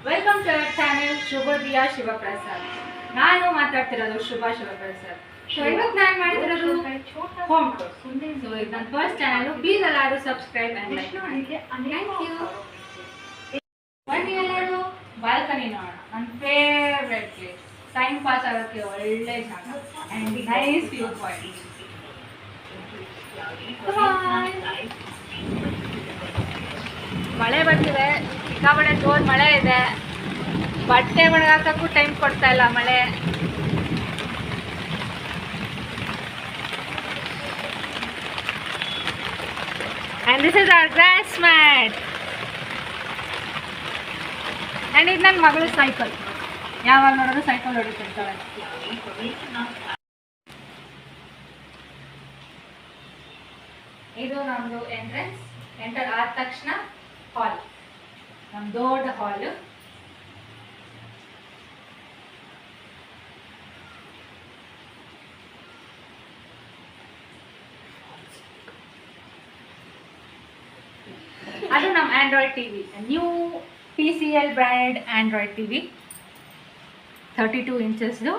Welcome to our channel ಶುಭೋದಯ ಶಿವಪ್ರಸಾದ್. ನಾನು ಮಾತಾಡ್ತಿರೋದು ಶುಭಾ ಶಿವಪ್ರಸಾದ್. ಸೊ ಇವತ್ತು ನಾನು ಮಾಡ್ತಿರೋದು ಹೋಮ್ ಟೂರ್. ಸೊ ಇದು ನನ್ನ ಫಸ್ಟ್ ಚಾನಲ್. ಪ್ಲೀಸ್ ಎಲ್ಲರೂ ಸಬ್ಸ್ಕ್ರೈಬ್ ಅಂಡ್ ಲೈಕ್ ಮಾಡಿ. Thank you. ಬನ್ನಿ ಎಲ್ಲರೂ ಬಾಲ್ಕನಿ ನೋಡೋಣ. ನನ್ನ ಫೇವ್ರೆಟ್ ಪ್ಲೇಸ್. ಟೈಮ್ ಪಾಸ್ ಆಗೋಕ್ಕೆ ಒಳ್ಳೆ ಜಾಗ ಆ್ಯಂಡ್ ನೈಸ್ ವ್ಯೂ ಪಾಯಿಂಟ್. ಮಳೆ ಬರ್ತಿದೆ, ಸಿಕ್ಕಾಪಟ್ಟೆ ಜೋರ್ ಮಳೆ ಇದೆ. ಬಟ್ಟೆ ಒಣಗಾಕಕ್ಕೂ ಟೈಮ್ ಕೊಡ್ತಾ ಇಲ್ಲ ಮಳೆ. And this is our grass mat. And ಇದು ನನ್ನ ಮಗಳು ಸೈಕಲ್. ಯಾವಾಗ ನೋಡೋದು ಸೈಕಲ್ ಹೊಡಿತಿರ್ತಾಳೆ. ಇದು ನಮ್ಮದು ಎಂಟ್ರೆನ್ಸ್. ಎಂಟರ್ ಆದ ತಕ್ಷಣ ಹಾಲ್, ನಮ್ಮ ದೊಡ್ಡ ಹಾಲ್. ಅದು ನಮ್ಮ Android TV, new TCL branded Android TV, 32 ಇಂಚಸ್ದು.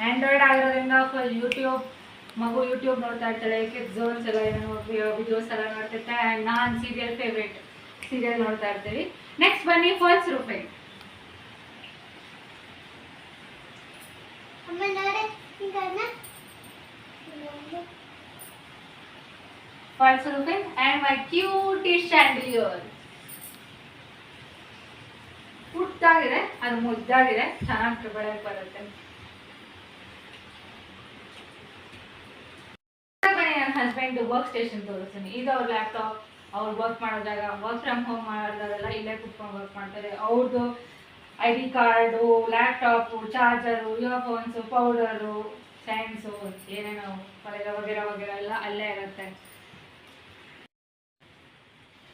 ಆಂಡ್ರಾಯ್ಡ್ ಆಗಿರೋದ್ರಿಂದ ಫುಲ್ ಯೂಟ್ಯೂಬ್, ಮಗು ಯೂಟ್ಯೂಬ್ ನೋಡ್ತಾ ಇರ್ತಾಳೆ, ಕಿಡ್ಸ್ ಝೋನ್ಸ್ ಎಲ್ಲ ಏನೋ ವಿಡಿಯೋಸ್ ಎಲ್ಲ ನೋಡ್ತಿರ್ತಾಳೆ. ಆ್ಯಂಡ್ ನಾನು ಸೀರಿಯಲ್ ನೋಡ್ತಾ ಇರ್ತೀವಿ. ನೆಕ್ಸ್ಟ್ ಬನ್ನಿ false roofing. False roofing and my cute chandelier. ಪುಟ್ಟಾಗಿದೆ, ಅದು ಮುದ್ದಾಗಿದೆ, ಚೆನ್ನಾಗಿ ಬೆಳಗ್ಗೆ ಬರುತ್ತೆ. ನನ್ನ ಹಸ್ಬೆಂಡ್ ವರ್ಕ್ ಸ್ಟೇಷನ್ ತೋರಿಸ್ತೀನಿ. ಇದು ಅವ್ರ ಲ್ಯಾಪ್ಟಾಪ್. ಅವ್ರು ವರ್ಕ್ ಮಾಡೋದಾಗ, ವರ್ಕ್ ಫ್ರಮ್ ಹೋಮ್ ಮಾಡೋದಾಗೆಲ್ಲ ಇಲ್ಲೇ ಕುತ್ಕೊಂಡು ವರ್ಕ್ ಮಾಡ್ತಾರೆ. ಅವ್ರದ್ದು ID card, laptop, charger, earphones, powder, ಸ್ಯಾಂಡ್ಸು, ಏನೇನೋ ವಗೇರ ಎಲ್ಲ ಅಲ್ಲೇ ಇರುತ್ತೆ.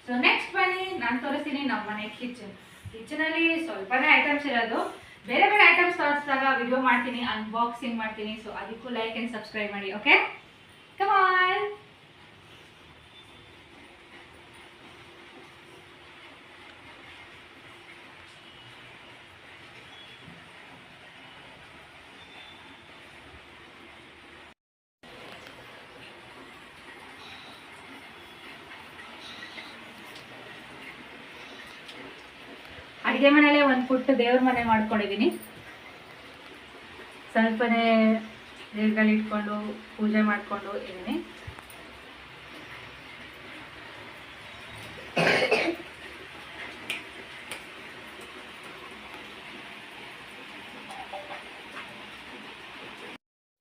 ಸೊ ನೆಕ್ಸ್ಟ್ ಬನ್ನಿ ನಾನು ತೋರಿಸ್ತೀನಿ ನಮ್ಮ ಮನೆ ಕಿಚನಲ್ಲಿ ಸ್ವಲ್ಪನೇ ಐಟಮ್ಸ್ ಇರೋದು. ಬೇರೆ ಬೇರೆ ಐಟಮ್ಸ್ ತೋರಿಸಿದಾಗ ವಿಡಿಯೋ ಮಾಡ್ತೀನಿ, ಅನ್ಬಾಕ್ಸಿಂಗ್ ಮಾಡ್ತೀನಿ. ಸೊ ಅದಕ್ಕೂ ಲೈಕ್ ಆ್ಯಂಡ್ ಸಬ್ಸ್ಕ್ರೈಬ್ ಮಾಡಿ. Okay, come on. ಅಡುಗೆ ಮನೆಯಲ್ಲೇ ಒಂದು ಪುಟ್ಟ ದೇವ್ರ ಮನೆ ಮಾಡ್ಕೊಂಡಿದ್ದೀನಿ. ಸ್ವಲ್ಪನೇ ನೀರುಗಳಿಟ್ಕೊಂಡು ಪೂಜೆ ಮಾಡಿಕೊಂಡು ಇದ್ದೀನಿ.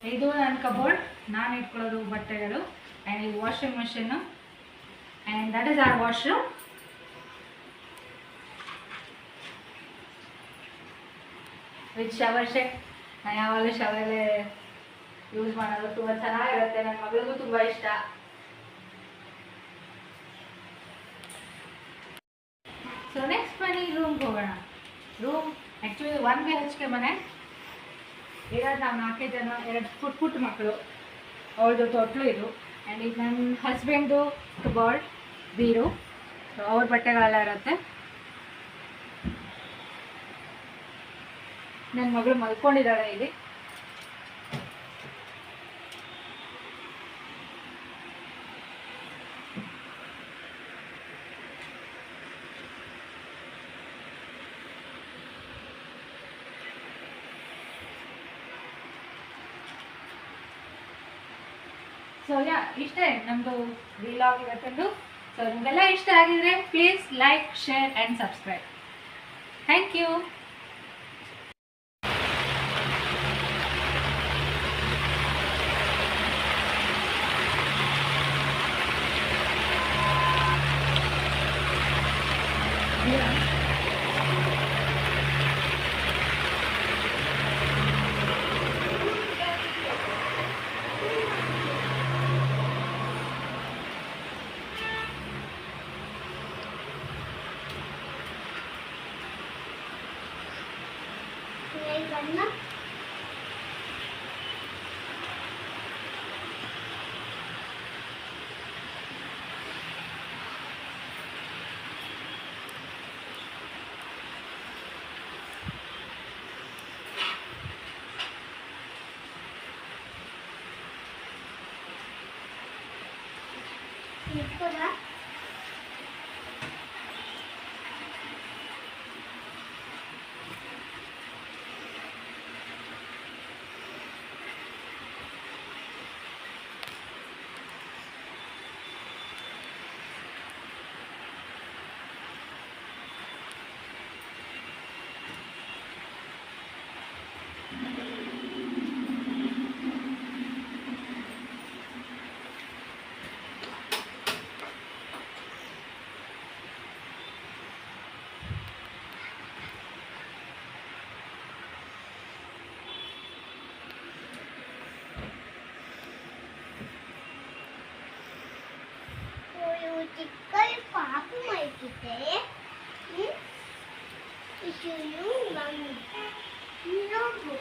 ಇದು ನನ್ನ ಕಬೋರ್ಡ್, ನಾನು ಇಟ್ಕೊಳ್ಳೋದು ಬಟ್ಟೆಗಳು. ಆ್ಯಂಡ್ ಇದು washing machine. And that is our washroom. With shower set. ನಾನು ಯಾವಾಗಲೂ ಶವರೇ ಯೂಸ್ ಮಾಡೋದು. ತುಂಬ ಚೆನ್ನಾಗಿರುತ್ತೆ, ನನ್ನ ಮಗಳಿಗೂ ತುಂಬ ಇಷ್ಟ. ಸೊ ನೆಕ್ಸ್ಟ್ ಬನ್ನಿ ರೂಮ್ಗೆ ಹೋಗೋಣ. ರೂಮ್ ಆ್ಯಕ್ಚುಲಿ 1 BHK ಮನೆ ಇರೋದು. ನಾವು 4 ಜನ, 2 ಪುಟ್ಟ ಮಕ್ಕಳು. ಅವ್ರದ್ದು ತೊಟ್ಲು ಇದು. ಆ್ಯಂಡ್ ಇದು ನನ್ನ ಹಸ್ಬೆಂಡು ಕಬೋರ್ಡ್, ಬೀರು. ಸೊ ಅವ್ರ ಬಟ್ಟೆಗಳೆಲ್ಲ ಇರುತ್ತೆ. ನನ್ನ ಮಗಳು ಮಲ್ಕೊಂಡಿದ್ದಾಳೆ ಇಲ್ಲಿ. ಸೊ ಇಷ್ಟೇ ನಮ್ಮದು ವ್ಲಾಗ್ ಇವತ್ತಂದು. ಸೊ ನಿಮಗೆಲ್ಲ ಇಷ್ಟ ಆಗಿದ್ರೆ please like, share and subscribe. Thank you. ಇಟ್ಕೋದಾ? ಚಿಕ್ಕಲ್ಲಿ ಪಾಪು ಮೈತಿದ್ದೆ. ಇದು ನಾನು ಇನ್ನೊಂದು